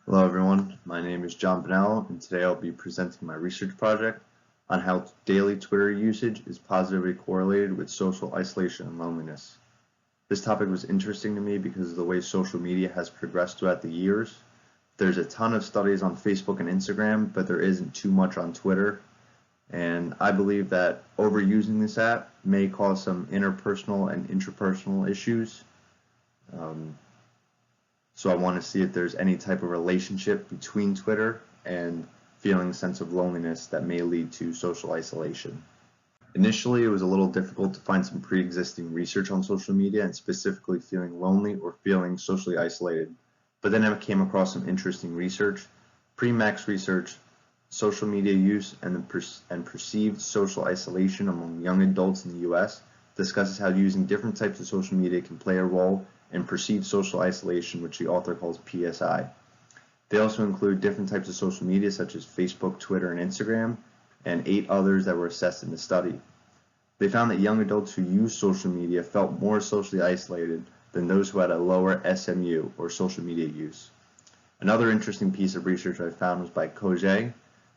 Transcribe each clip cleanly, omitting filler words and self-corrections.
Hello everyone, my name is John Bonnell and today I'll be presenting my research project on how daily Twitter usage is positively correlated with social isolation and loneliness. This topic was interesting to me because of the way social media has progressed throughout the years. There's a ton of studies on Facebook and Instagram, but there isn't too much on Twitter, and I believe that overusing this app may cause some interpersonal and intrapersonal issues. So I want to see if there's any type of relationship between Twitter and feeling a sense of loneliness that may lead to social isolation. Initially, it was a little difficult to find some pre-existing research on social media and specifically feeling lonely or feeling socially isolated. But then I came across some interesting research, pre-max research, social media use, and perceived social isolation among young adults in the US discusses how using different types of social media can play a role and perceived social isolation, which the author calls PSI. They also include different types of social media such as Facebook, Twitter, and Instagram, and 8 others that were assessed in the study. They found that young adults who used social media felt more socially isolated than those who had a lower SMU, or social media use. Another interesting piece of research I found was by Koje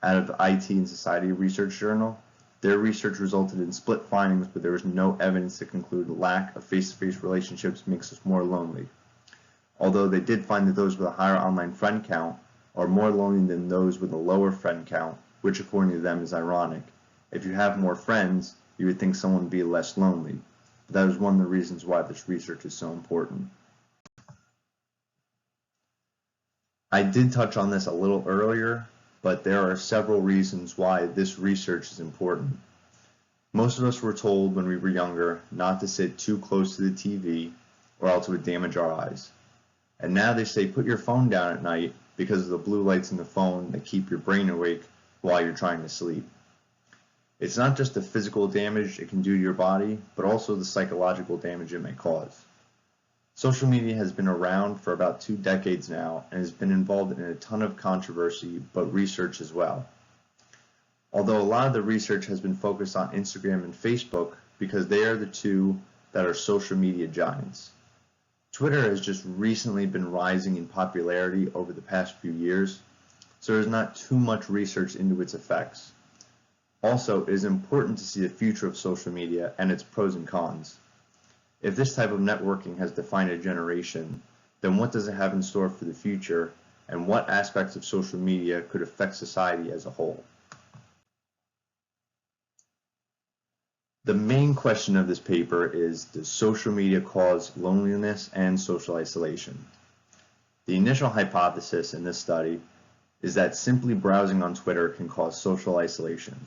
out of IT and Society Research Journal. Their research resulted in split findings, but there was no evidence to conclude lack of face-to-face relationships makes us more lonely. Although they did find that those with a higher online friend count are more lonely than those with a lower friend count, which according to them is ironic. If you have more friends, you would think someone would be less lonely. But that is one of the reasons why this research is so important. I did touch on this a little earlier, but there are several reasons why this research is important. Most of us were told when we were younger not to sit too close to the TV or else it would damage our eyes. And now they say put your phone down at night because of the blue lights in the phone that keep your brain awake while you're trying to sleep. It's not just the physical damage it can do to your body, but also the psychological damage it may cause. Social media has been around for about 2 decades now and has been involved in a ton of controversy, but research as well. Although a lot of the research has been focused on Instagram and Facebook because they are the two that are social media giants. Twitter has just recently been rising in popularity over the past few years, so there's not too much research into its effects. Also, it is important to see the future of social media and its pros and cons. If this type of networking has defined a generation, then what does it have in store for the future, and what aspects of social media could affect society as a whole? The main question of this paper is, does social media cause loneliness and social isolation? The initial hypothesis in this study is that simply browsing on Twitter can cause social isolation.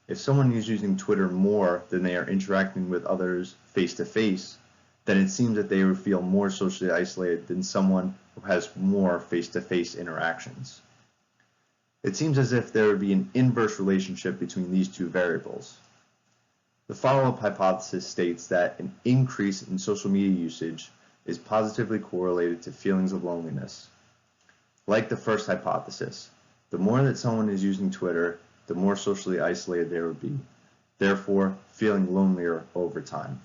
If someone is using Twitter more than they are interacting with others face-to-face, then it seems that they would feel more socially isolated than someone who has more face-to-face interactions. It seems as if there would be an inverse relationship between these two variables. The follow-up hypothesis states that an increase in social media usage is positively correlated to feelings of loneliness. Like the first hypothesis, the more that someone is using Twitter, the more socially isolated they would be, therefore feeling lonelier over time.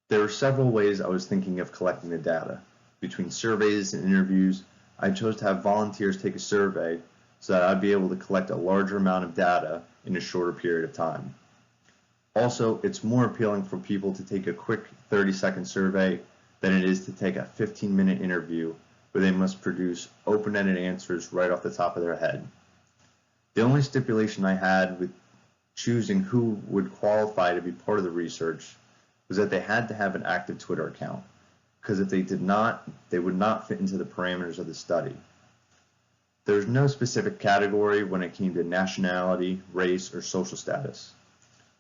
There are several ways I was thinking of collecting the data. Between surveys and interviews, I chose to have volunteers take a survey so that I'd be able to collect a larger amount of data in a shorter period of time. Also, it's more appealing for people to take a quick 30-second survey than it is to take a 15-minute interview where they must produce open-ended answers right off the top of their head. The only stipulation I had with choosing who would qualify to be part of the research was that they had to have an active Twitter account, because if they did not, they would not fit into the parameters of the study. There was no specific category when it came to nationality, race, or social status,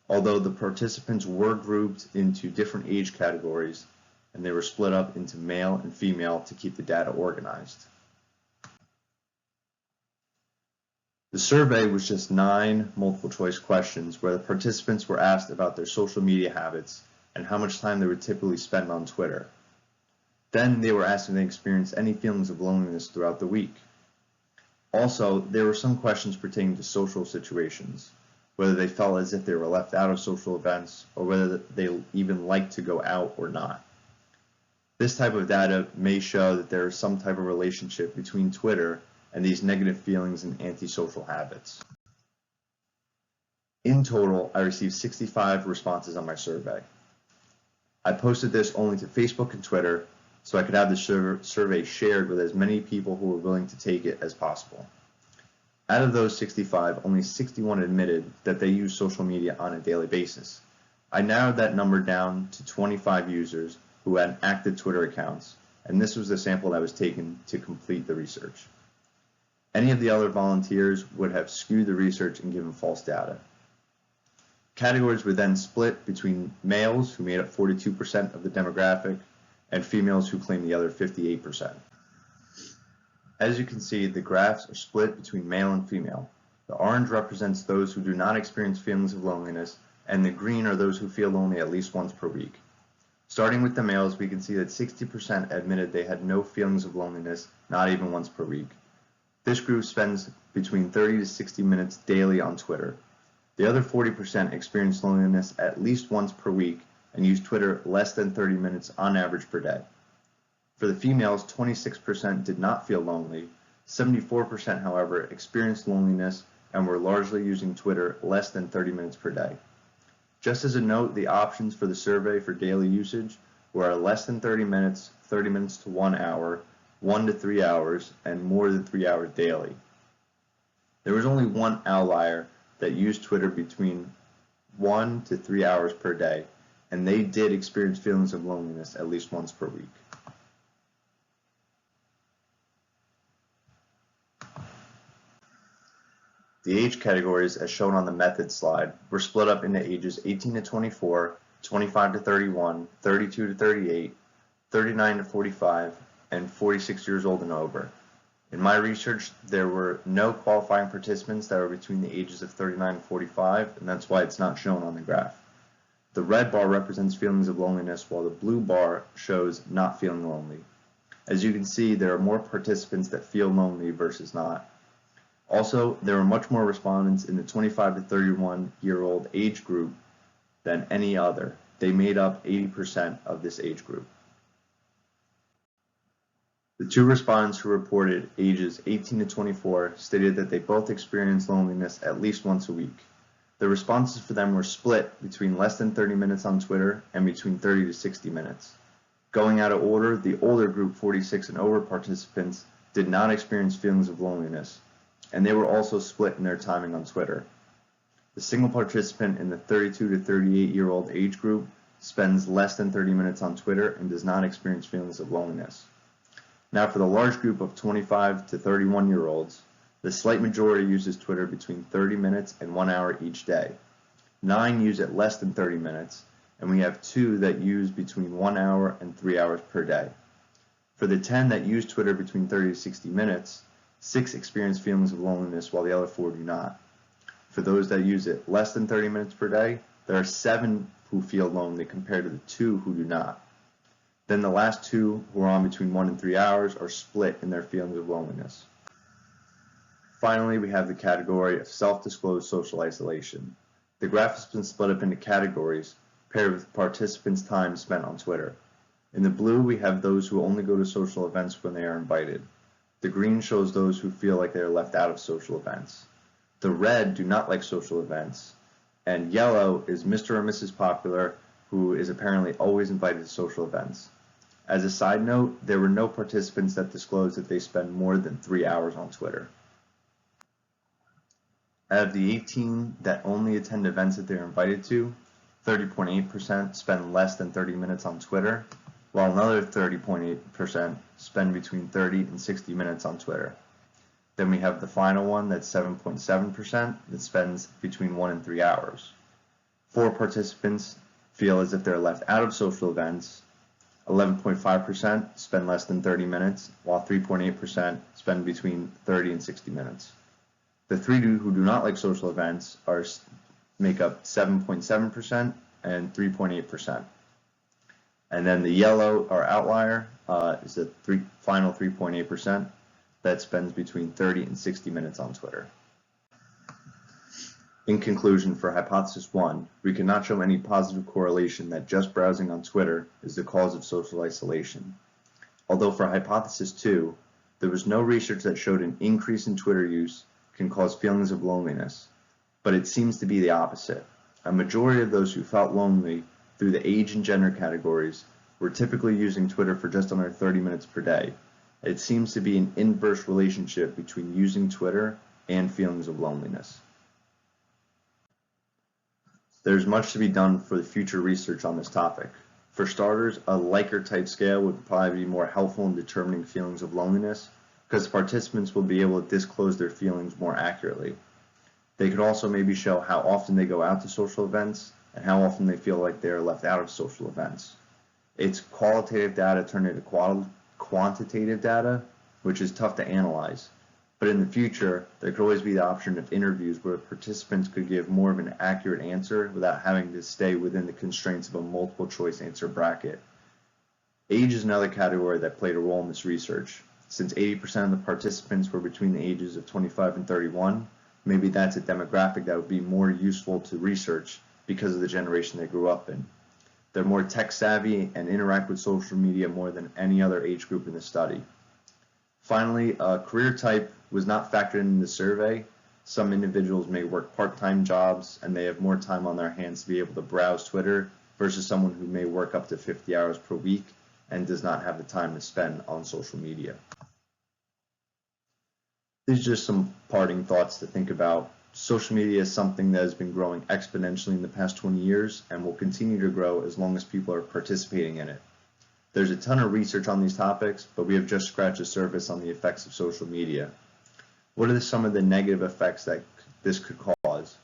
although the participants were grouped into different age categories and they were split up into male and female to keep the data organized. The survey was just 9 multiple choice questions where the participants were asked about their social media habits and how much time they would typically spend on Twitter. Then they were asked if they experienced any feelings of loneliness throughout the week. Also, there were some questions pertaining to social situations, whether they felt as if they were left out of social events or whether they even liked to go out or not. This type of data may show that there is some type of relationship between Twitter and these negative feelings and antisocial habits. In total, I received 65 responses on my survey. I posted this only to Facebook and Twitter so I could have the survey shared with as many people who were willing to take it as possible. Out of those 65, only 61 admitted that they use social media on a daily basis. I narrowed that number down to 25 users who had active Twitter accounts, and this was the sample that was taken to complete the research. Any of the other volunteers would have skewed the research and given false data. Categories were then split between males, who made up 42% of the demographic, and females, who claimed the other 58%. As you can see, the graphs are split between male and female. The orange represents those who do not experience feelings of loneliness, and the green are those who feel lonely at least once per week. Starting with the males, we can see that 60% admitted they had no feelings of loneliness, not even once per week. This group spends between 30 to 60 minutes daily on Twitter. The other 40% experience loneliness at least once per week and use Twitter less than 30 minutes on average per day. For the females, 26% did not feel lonely. 74%, however, experienced loneliness and were largely using Twitter less than 30 minutes per day. Just as a note, the options for the survey for daily usage were less than 30 minutes, 30 minutes to 1 hour, 1 to 3 hours, and more than 3 hours daily. There was only one outlier that used Twitter between 1 to 3 hours per day, and they did experience feelings of loneliness at least once per week. The age categories, as shown on the method slide, were split up into ages 18 to 24, 25 to 31, 32 to 38, 39 to 45, and 46 years old and over. In my research, there were no qualifying participants that were between the ages of 39 and 45, and that's why it's not shown on the graph. The red bar represents feelings of loneliness, while the blue bar shows not feeling lonely. As you can see, there are more participants that feel lonely versus not. Also, there were much more respondents in the 25 to 31-year-old age group than any other. They made up 80% of this age group. The two respondents who reported ages 18 to 24 stated that they both experienced loneliness at least once a week. The responses for them were split between less than 30 minutes on Twitter and between 30 to 60 minutes. Going out of order, the older group 46 and over participants did not experience feelings of loneliness, and they were also split in their timing on Twitter. The single participant in the 32 to 38-year-old age group spends less than 30 minutes on Twitter and does not experience feelings of loneliness. Now for the large group of 25 to 31-year-olds, the slight majority uses Twitter between 30 minutes and 1 hour each day. 9 use it less than 30 minutes, and we have 2 that use between 1 hour and 3 hours per day. For the 10 that use Twitter between 30 to 60 minutes, 6 experience feelings of loneliness while the other 4 do not. For those that use it less than 30 minutes per day, there are 7 who feel lonely compared to the 2 who do not. Then the last 2 who are on between 1 and 3 hours are split in their feelings of loneliness. Finally, we have the category of self-disclosed social isolation. The graph has been split up into categories paired with participants' time spent on Twitter. In the blue, we have those who only go to social events when they are invited. The green shows those who feel like they are left out of social events. The red do not like social events, and yellow is Mr. or Mrs. Popular, who is apparently always invited to social events. As a side note, there were no participants that disclosed that they spend more than 3 hours on Twitter. Out of the 18 that only attend events that they're invited to, 30.8% spend less than 30 minutes on Twitter, while another 30.8% spend between 30 and 60 minutes on Twitter. Then we have the final one, that's 7.7%, that spends between 1 and 3 hours. 4 participants feel as if they're left out of social events. 11.5% spend less than 30 minutes, while 3.8% spend between 30 and 60 minutes. The 3 who do not like social events make up 7.7% and 3.8%. And then the yellow, or outlier, is the final 3.8% that spends between 30 and 60 minutes on Twitter. In conclusion, for hypothesis 1, we cannot show any positive correlation that just browsing on Twitter is the cause of social isolation. Although for hypothesis 2, there was no research that showed an increase in Twitter use can cause feelings of loneliness, but it seems to be the opposite. A majority of those who felt lonely through the age and gender categories were typically using Twitter for just under 30 minutes per day. It seems to be an inverse relationship between using Twitter and feelings of loneliness. There's much to be done for the future research on this topic. For starters, a Likert type scale would probably be more helpful in determining feelings of loneliness because participants will be able to disclose their feelings more accurately. They could also maybe show how often they go out to social events and how often they feel like they are left out of social events. It's qualitative data turned into quantitative data, which is tough to analyze. But in the future, there could always be the option of interviews where participants could give more of an accurate answer without having to stay within the constraints of a multiple choice answer bracket. Age is another category that played a role in this research. Since 80% of the participants were between the ages of 25 and 31, maybe that's a demographic that would be more useful to research because of the generation they grew up in. They're more tech savvy and interact with social media more than any other age group in the study. Finally, career type was not factored in the survey. Some individuals may work part-time jobs and they have more time on their hands to be able to browse Twitter versus someone who may work up to 50 hours per week and does not have the time to spend on social media. These are just some parting thoughts to think about. Social media is something that has been growing exponentially in the past 20 years and will continue to grow as long as people are participating in it. There's a ton of research on these topics, but we have just scratched the surface on the effects of social media. What are some of the negative effects that this could cause?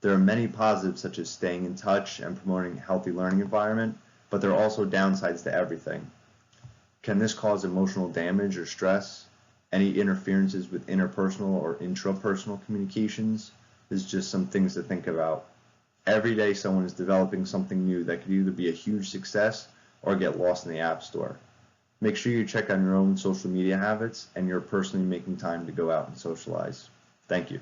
There are many positives such as staying in touch and promoting a healthy learning environment, but there are also downsides to everything. Can this cause emotional damage or stress? Any interferences with interpersonal or intrapersonal communications? This is just some things to think about. Every day someone is developing something new that could either be a huge success or get lost in the App Store. Make sure you check on your own social media habits and you're personally making time to go out and socialize. Thank you.